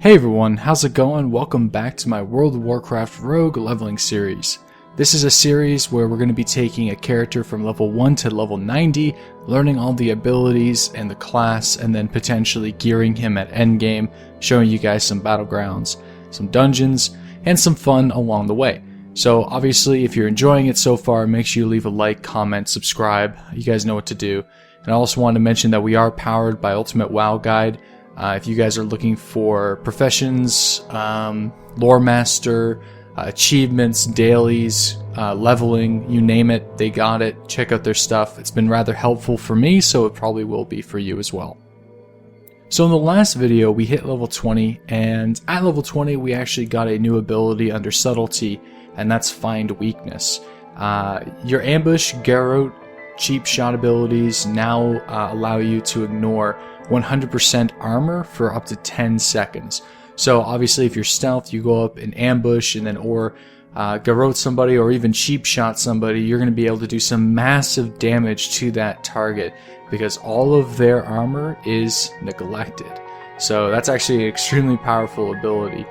Hey everyone, how's it going? Welcome back to my World of Warcraft Rogue leveling series. This is a series where we're going to be taking a character from level 1 to level 90, learning all the abilities and the class, and then potentially gearing him at endgame, showing you guys some battlegrounds, some dungeons, and some fun along the way. So obviously if you're enjoying it so far, make sure you leave a like, comment, subscribe. You guys know what to do. And I also want to mention that we are powered by UltimateWoWGuide. If you guys are looking for professions, lore master, achievements, dailies, leveling, you name it, they got it. Check out their stuff. It's been rather helpful for me, so it probably will be for you as well. So in the last video, we hit level 20, and at level 20, we actually got a new ability under subtlety, and that's Find Weakness. Your ambush, Garrote, cheap shot abilities now allow you to ignore 100% armor for up to 10 seconds. So obviously if you're stealth, you go up and ambush and then garrote somebody or even cheap shot somebody, you're going to be able to do some massive damage to that target because all of their armor is neglected. So that's actually an extremely powerful ability.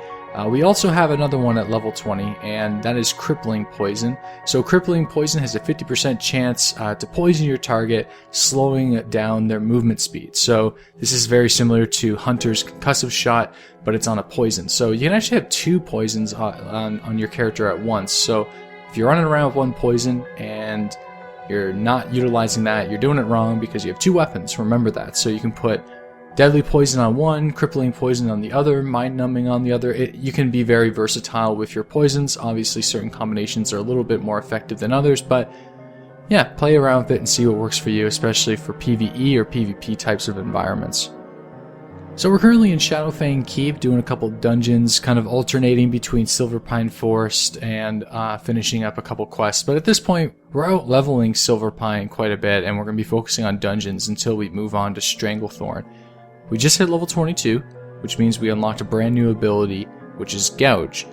We also have another one at level 20, and that is Crippling Poison. So Crippling Poison has a 50% chance to poison your target, slowing down their movement speed. So this is very similar to Hunter's Concussive Shot, but it's on a poison. So you can actually have two poisons on your character at once. So if you're running around with one poison and you're not utilizing that, you're doing it wrong because you have two weapons. Remember that. So you can put Deadly Poison on one, Crippling Poison on the other, Mind Numbing on the other. You can be very versatile with your poisons. Obviously certain combinations are a little bit more effective than others, but yeah, play around with it and see what works for you, especially for PvE or PvP types of environments. So we're currently in Shadowfang Keep doing a couple dungeons, kind of alternating between Silverpine Forest and finishing up a couple quests. But at this point, we're out leveling Silverpine quite a bit, and we're going to be focusing on dungeons until we move on to Stranglethorn. We just hit level 22, which means we unlocked a brand new ability, which is Gouge.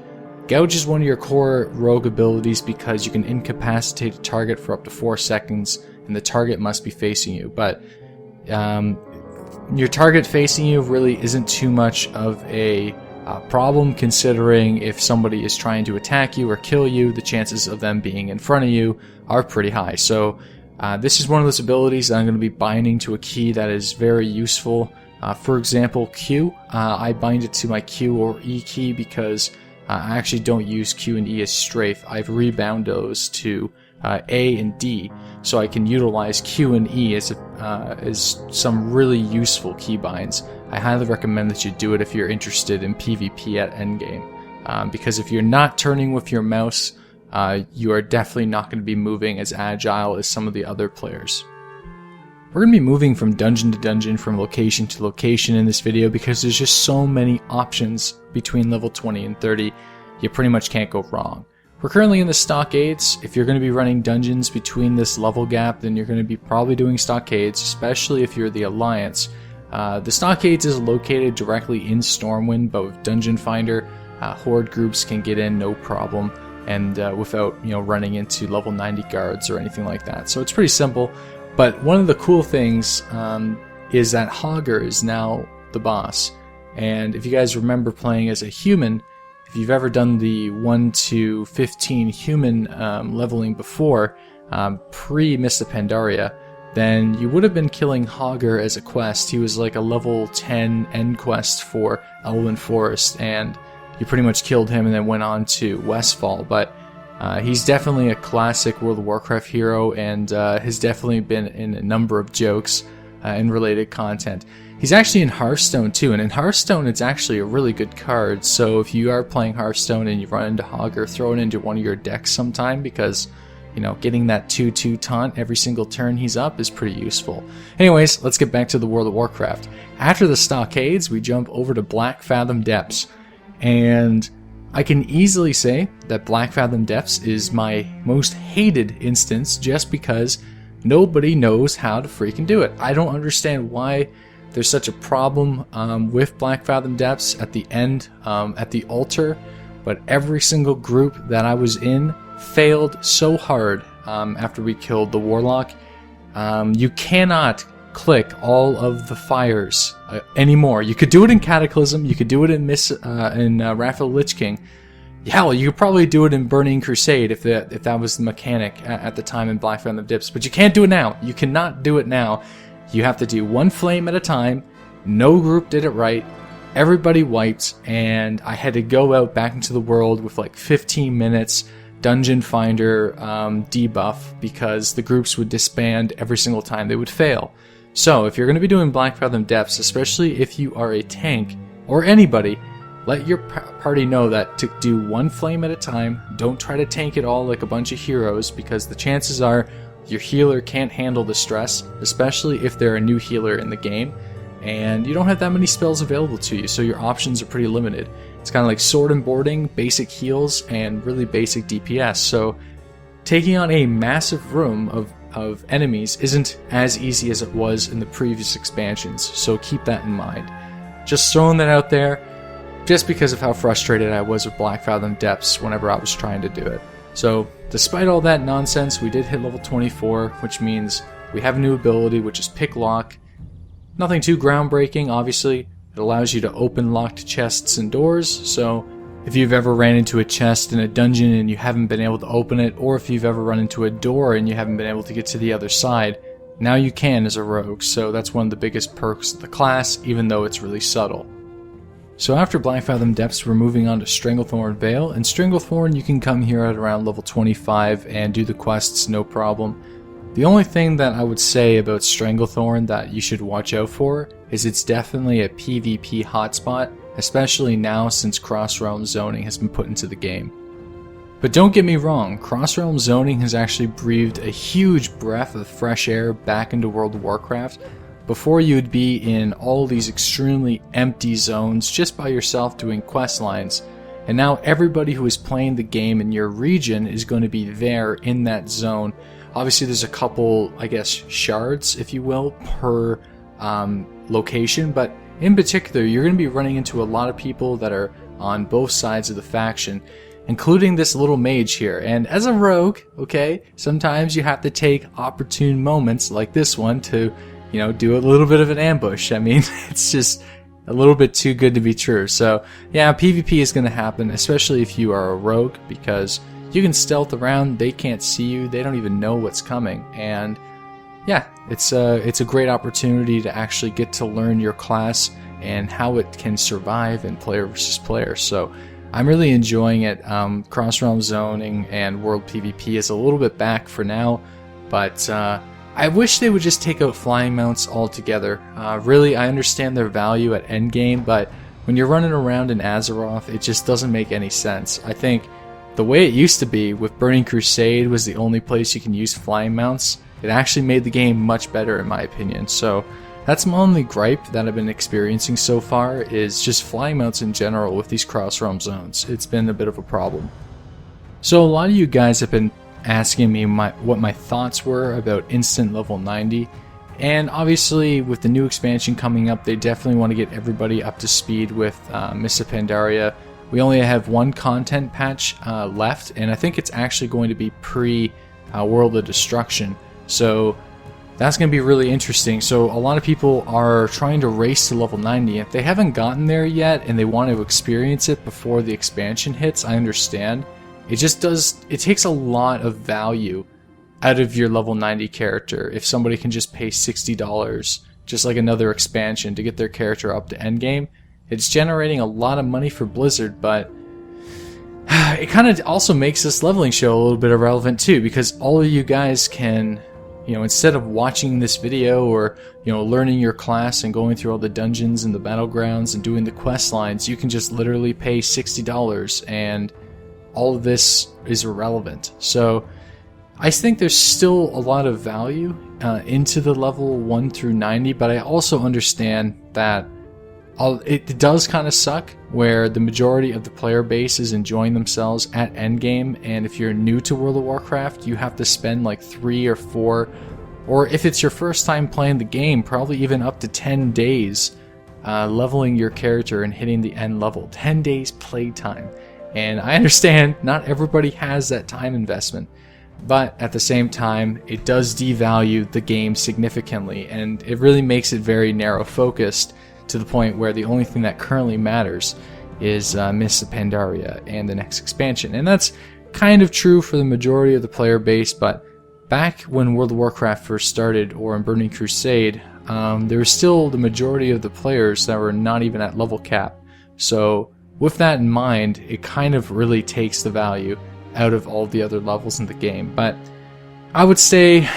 Gouge is one of your core rogue abilities because you can incapacitate a target for up to 4 seconds, and the target must be facing you. But your target facing you really isn't too much of a problem, considering if somebody is trying to attack you or kill you, the chances of them being in front of you are pretty high. So this is one of those abilities that I'm going to be binding to a key that is very useful. For example, Q. I bind it to my Q or E key because I actually don't use Q and E as strafe. I've rebound those to A and D, so I can utilize Q and E as some really useful keybinds. I highly recommend that you do it if you're interested in PvP at endgame, because if you're not turning with your mouse, you are definitely not going to be moving as agile as some of the other players. We're going to be moving from dungeon to dungeon, from location to location in this video because there's just so many options between level 20 and 30, you pretty much can't go wrong. We're currently in the Stockades. If you're going to be running dungeons between this level gap, then you're going to be probably doing Stockades, especially if you're the Alliance. The Stockades is located directly in Stormwind, but with Dungeon Finder, Horde groups can get in no problem, and without running into level 90 guards or anything like that. So it's pretty simple. But one of the cool things is that Hogger is now the boss. And if you guys remember playing as a human, if you've ever done the 1 to 15 human leveling before, pre-Mist of Pandaria, then you would have been killing Hogger as a quest. He was like a level 10 end quest for Elwyn Forest, and you pretty much killed him and then went on to Westfall. But he's definitely a classic World of Warcraft hero, and has definitely been in a number of jokes and related content. He's actually in Hearthstone too, and in Hearthstone it's actually a really good card. So if you are playing Hearthstone and you run into Hogger, throw it into one of your decks sometime, because getting that 2/2 taunt every single turn he's up is pretty useful. Anyways, let's get back to the World of Warcraft. After the Stockades, we jump over to Black Fathom Depths, and I can easily say that Black Fathom Depths is my most hated instance just because nobody knows how to freaking do it. I don't understand why there's such a problem with Black Fathom Depths at the end, at the altar, but every single group that I was in failed so hard after we killed the Warlock. You cannot click all of the fires anymore. You could do it in Cataclysm, you could do it in Wrath of the Lich King. Hell, you could probably do it in Burning Crusade if that was the mechanic at the time in Black Fathom Depths, but you can't do it now. You cannot do it now. You have to do one flame at a time. No group did it right. Everybody wiped, and I had to go out back into the world with like 15 minutes dungeon finder debuff because the groups would disband every single time they would fail. So if you're going to be doing Black Fathom Depths, especially if you are a tank or anybody, let your party know that to do one flame at a time. Don't try to tank it all like a bunch of heroes, because the chances are your healer can't handle the stress, especially if they're a new healer in the game, and you don't have that many spells available to you, so your options are pretty limited. It's kind of like sword and boarding, basic heals, and really basic DPS, so taking on a massive room of enemies isn't as easy as it was in the previous expansions, so keep that in mind. Just throwing that out there, just because of how frustrated I was with Black Fathom Depths whenever I was trying to do it. So, despite all that nonsense, we did hit level 24, which means we have a new ability, which is Pick Lock. Nothing too groundbreaking, obviously. It allows you to open locked chests and doors, so if you've ever ran into a chest in a dungeon and you haven't been able to open it, or if you've ever run into a door and you haven't been able to get to the other side, now you can as a rogue, so that's one of the biggest perks of the class, even though it's really subtle. So after Black Fathom Depths, we're moving on to Stranglethorn Vale, and Stranglethorn you can come here at around level 25 and do the quests no problem. The only thing that I would say about Stranglethorn that you should watch out for is it's definitely a PvP hotspot, especially now since cross-realm zoning has been put into the game. But don't get me wrong, cross-realm zoning has actually breathed a huge breath of fresh air back into World of Warcraft. Before you would be in all these extremely empty zones just by yourself doing quest lines, and now everybody who is playing the game in your region is going to be there in that zone. Obviously there's a couple, I guess, shards, if you will, per location, but in particular you're going to be running into a lot of people that are on both sides of the faction, including this little mage here. And as a rogue, okay, sometimes you have to take opportune moments like this one to, you know, do a little bit of an ambush. I mean, it's just a little bit too good to be true. So yeah, PvP is going to happen, especially if you are a rogue, because you can stealth around, they can't see you, they don't even know what's coming, and yeah, it's a great opportunity to actually get to learn your class and how it can survive in player versus player. So I'm really enjoying it. Cross-realm zoning and world PvP is a little bit back for now, but I wish they would just take out flying mounts altogether. Really, I understand their value at endgame, but when you're running around in Azeroth, it just doesn't make any sense. I think the way it used to be with Burning Crusade was the only place you can use flying mounts. It actually made the game much better in my opinion. So that's my only gripe that I've been experiencing so far, is just flying mounts in general with these cross-realm zones. It's been a bit of a problem. So a lot of you guys have been asking me what my thoughts were about instant level 90, and obviously with the new expansion coming up, they definitely want to get everybody up to speed with Mists of Pandaria. We only have one content patch left, and I think it's actually going to be pre World of Destruction, so that's going to be really interesting. So a lot of people are trying to race to level 90. If they haven't gotten there yet and they want to experience it before the expansion hits, I understand. It takes a lot of value out of your level 90 character if somebody can just pay $60, just like another expansion, to get their character up to endgame. It's generating a lot of money for Blizzard, but it kind of also makes this leveling show a little bit irrelevant too, because all of you guys can, you know, instead of watching this video or, you know, learning your class and going through all the dungeons and the battlegrounds and doing the quest lines, you can just literally pay $60 and all of this is irrelevant. So I think there's still a lot of value into the level 1 through 90, but I also understand that it does kind of suck where the majority of the player base is enjoying themselves at endgame, and if you're new to World of Warcraft, you have to spend like 3 or 4, or if it's your first time playing the game, probably even up to 10 days leveling your character and hitting the end level. 10 days playtime. And I understand not everybody has that time investment, but at the same time, it does devalue the game significantly, and it really makes it very narrow focused to the point where the only thing that currently matters is Mists of Pandaria and the next expansion. And that's kind of true for the majority of the player base, but back when World of Warcraft first started, or in Burning Crusade, there was still the majority of the players that were not even at level cap. So with that in mind, it kind of really takes the value out of all the other levels in the game. But I would say,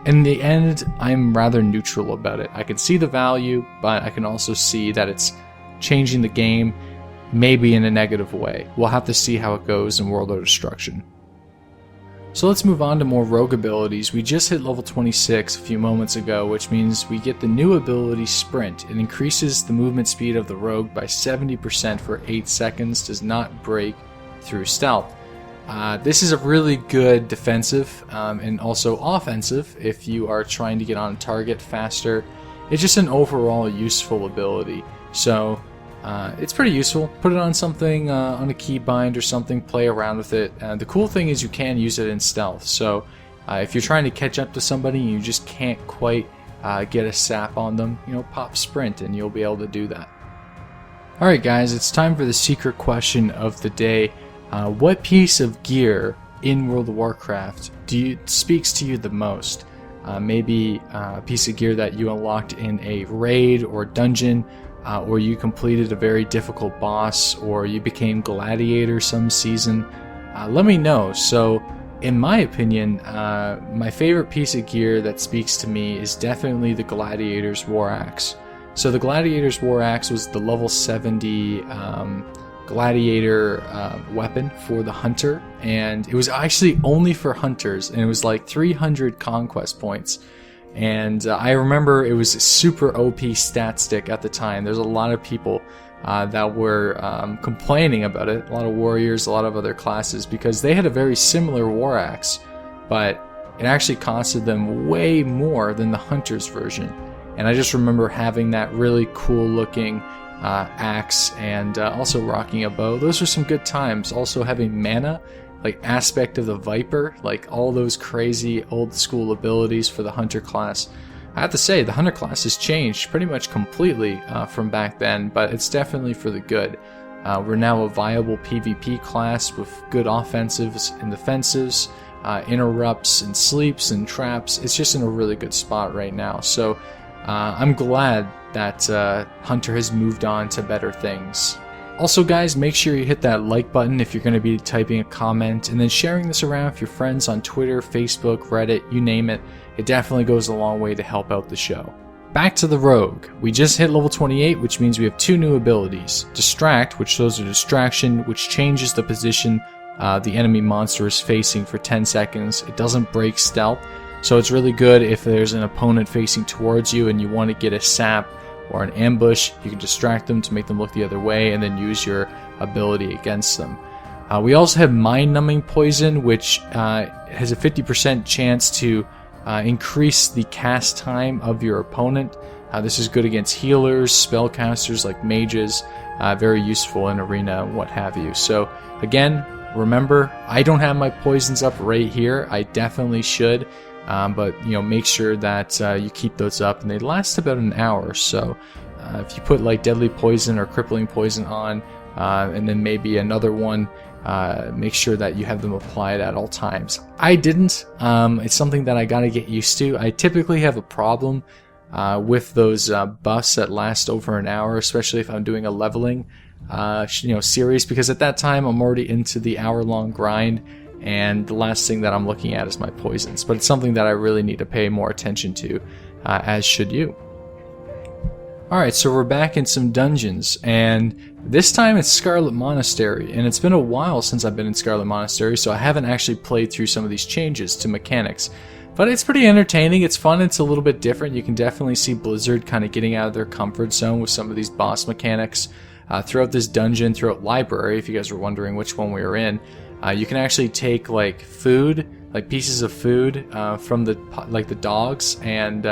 in the end, I'm rather neutral about it. I can see the value, but I can also see that it's changing the game, maybe in a negative way. We'll have to see how it goes in World of Destruction. So let's move on to more rogue abilities. We just hit level 26 a few moments ago, which means we get the new ability Sprint. It increases the movement speed of the rogue by 70% for 8 seconds, does not break through stealth. This is a really good defensive and also offensive if you are trying to get on a target faster. It's just an overall useful ability. So it's pretty useful. Put it on something, on a keybind or something, play around with it. The cool thing is you can use it in stealth. So if you're trying to catch up to somebody and you just can't quite get a sap on them, pop Sprint and you'll be able to do that. Alright guys, it's time for the secret question of the day. What piece of gear in World of Warcraft speaks to you the most? Maybe a piece of gear that you unlocked in a raid or dungeon, or you completed a very difficult boss, or you became gladiator some season. Let me know. So in my opinion, my favorite piece of gear that speaks to me is definitely the Gladiator's War Axe. So the Gladiator's War Axe was the level 70 gladiator weapon for the hunter, and it was actually only for hunters, and it was like 300 conquest points. And I remember it was a super OP stat stick at the time. There's a lot of people that were complaining about it, a lot of warriors, a lot of other classes, because they had a very similar war axe, but it actually costed them way more than the hunter's version. And I just remember having that really cool looking axe, and also rocking a bow. Those were some good times. Also having mana, like Aspect of the Viper, like all those crazy old school abilities for the hunter class. I have to say, the hunter class has changed pretty much completely from back then, but it's definitely for the good. We're now a viable PvP class with good offensives and defensives, interrupts and sleeps and traps. It's just in a really good spot right now. So I'm glad that Hunter has moved on to better things. Also guys, make sure you hit that like button if you're going to be typing a comment, and then sharing this around with your friends on Twitter, Facebook, Reddit, you name it. It definitely goes a long way to help out the show. Back to the rogue. We just hit level 28, which means we have 2 new abilities. Distract, which shows a distraction, which changes the position the enemy monster is facing for 10 seconds. It doesn't break stealth, so it's really good if there's an opponent facing towards you and you want to get a sap or an ambush. You can distract them to make them look the other way and then use your ability against them. We also have mind-numbing poison, which has a 50% chance to increase the cast time of your opponent. This is good against healers, spellcasters like mages, very useful in arena and what have you. So again, remember, I don't have my poisons up right here. I definitely should. But make sure that you keep those up, and they last about an hour. So if you put like deadly poison or crippling poison on, and then maybe another one, make sure that you have them applied at all times. I didn't. It's something that I gotta get used to. I typically have a problem with those buffs that last over an hour, especially if I'm doing a leveling series, because at that time I'm already into the hour-long grind, and the last thing that I'm looking at is my poisons. But it's something that I really need to pay more attention to, as should you. Alright, so we're back in some dungeons, and this time it's Scarlet Monastery, and it's been a while since I've been in Scarlet Monastery, so I haven't actually played through some of these changes to mechanics. But it's pretty entertaining, it's fun, it's a little bit different. You can definitely see Blizzard kind of getting out of their comfort zone with some of these boss mechanics. Throughout this dungeon, throughout Library, if you guys were wondering which one we were in, you can actually take like food, like pieces of food from the dogs, and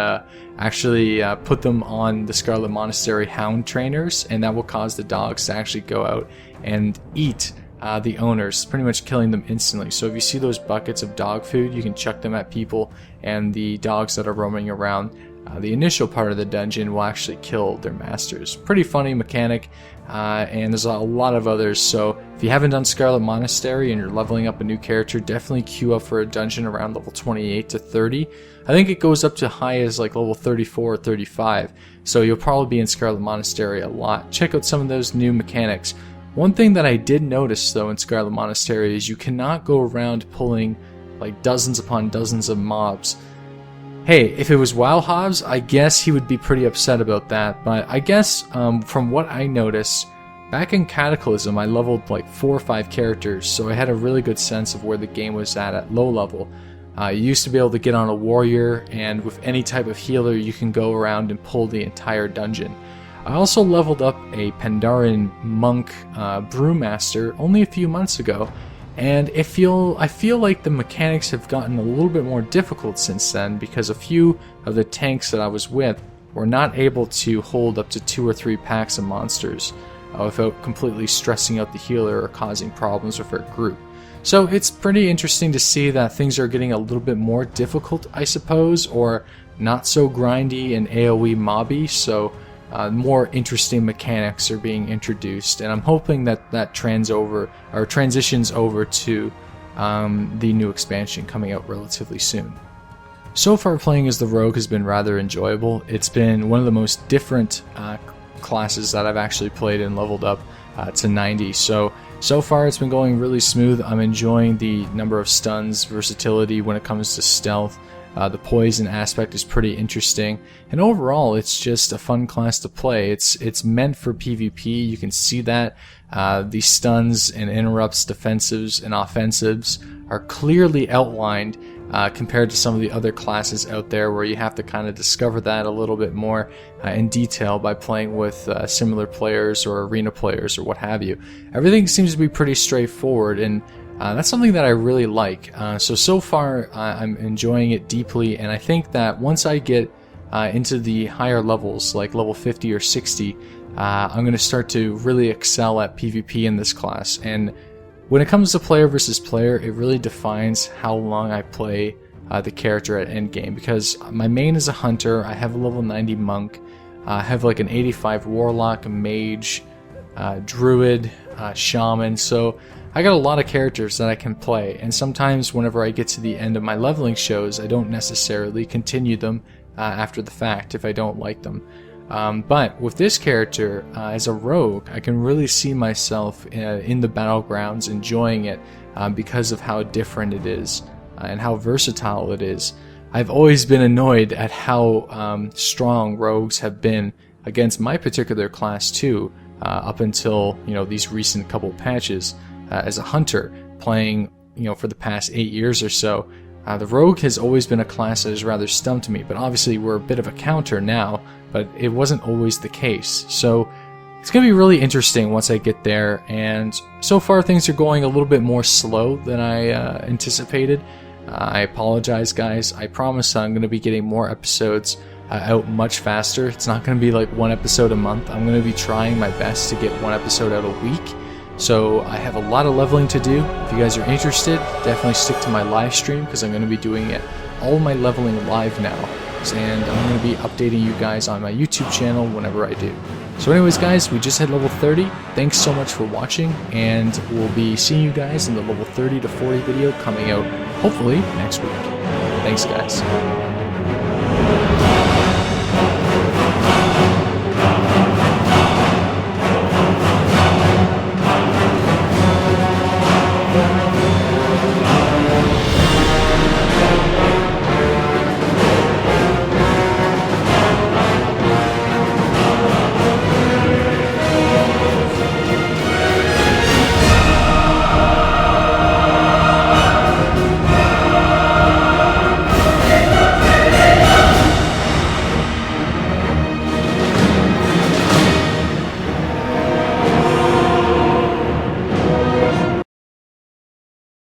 actually put them on the Scarlet Monastery hound trainers, and that will cause the dogs to actually go out and eat the owners, pretty much killing them instantly. So if you see those buckets of dog food, you can chuck them at people, and the dogs that are roaming around the initial part of the dungeon will actually kill their masters. Pretty funny mechanic, and there's a lot of others. So if you haven't done Scarlet Monastery and you're leveling up a new character, definitely queue up for a dungeon around level 28 to 30. I think it goes up to high as like level 34 or 35, so you'll probably be in Scarlet Monastery a lot. Check out some of those new mechanics. One thing that I did notice though in Scarlet Monastery is you cannot go around pulling like dozens upon dozens of mobs. Hey, if it was WoW Hobbs, I guess he would be pretty upset about that, but I guess from what I noticed, back in Cataclysm I leveled like 4 or 5 characters, so I had a really good sense of where the game was at low level. You used to be able to get on a warrior, and with any type of healer you can go around and pull the entire dungeon. I also leveled up a Pandaren monk brewmaster only a few months ago, and I feel like the mechanics have gotten a little bit more difficult since then, because a few of the tanks that I was with were not able to hold up to 2 or 3 packs of monsters without completely stressing out the healer or causing problems with our group. So it's pretty interesting to see that things are getting a little bit more difficult, I suppose, or not so grindy and AoE mobby, so more interesting mechanics are being introduced, and I'm hoping that that transitions over to the new expansion coming out relatively soon. So far, playing as the Rogue has been rather enjoyable. It's been one of the most different classes that I've actually played and leveled up to 90. So far it's been going really smooth. I'm enjoying the number of stuns, versatility when it comes to stealth. The poison aspect is pretty interesting, and overall it's just a fun class to play. It's meant for PvP. You can see that the stuns and interrupts, defensives and offensives are clearly outlined compared to some of the other classes out there, where you have to kind of discover that a little bit more in detail by playing with similar players or arena players or what have you. Everything seems to be pretty straightforward, and that's something that I really like. So far I'm enjoying it deeply, and I think that once I get into the higher levels, like level 50 or 60, I'm going to start to really excel at PvP in this class. And when it comes to player versus player, it really defines how long I play the character at endgame, because my main is a hunter. I have a level 90 monk, I have like an 85 warlock, a mage, druid, shaman, so I got a lot of characters that I can play, and sometimes whenever I get to the end of my leveling shows, I don't necessarily continue them after the fact if I don't like them. But with this character, as a rogue, I can really see myself in the battlegrounds enjoying it because of how different it is and how versatile it is. I've always been annoyed at how strong rogues have been against my particular class too, up until these recent couple patches. As a hunter, playing for the past 8 years or so, the rogue has always been a class that has rather stumped me, but obviously we're a bit of a counter now, but it wasn't always the case. So it's going to be really interesting once I get there, and so far things are going a little bit more slow than I anticipated. I apologize, guys. I promise I'm going to be getting more episodes out much faster. It's not going to be like 1 episode a month. I'm going to be trying my best to get 1 episode out a week. So I have a lot of leveling to do. If you guys are interested, definitely stick to my live stream, because I'm going to be doing it, all my leveling live now, and I'm going to be updating you guys on my YouTube channel whenever I do. So anyways guys, we just hit level 30. Thanks so much for watching, and we'll be seeing you guys in the level 30 to 40 video coming out hopefully next week. Thanks guys.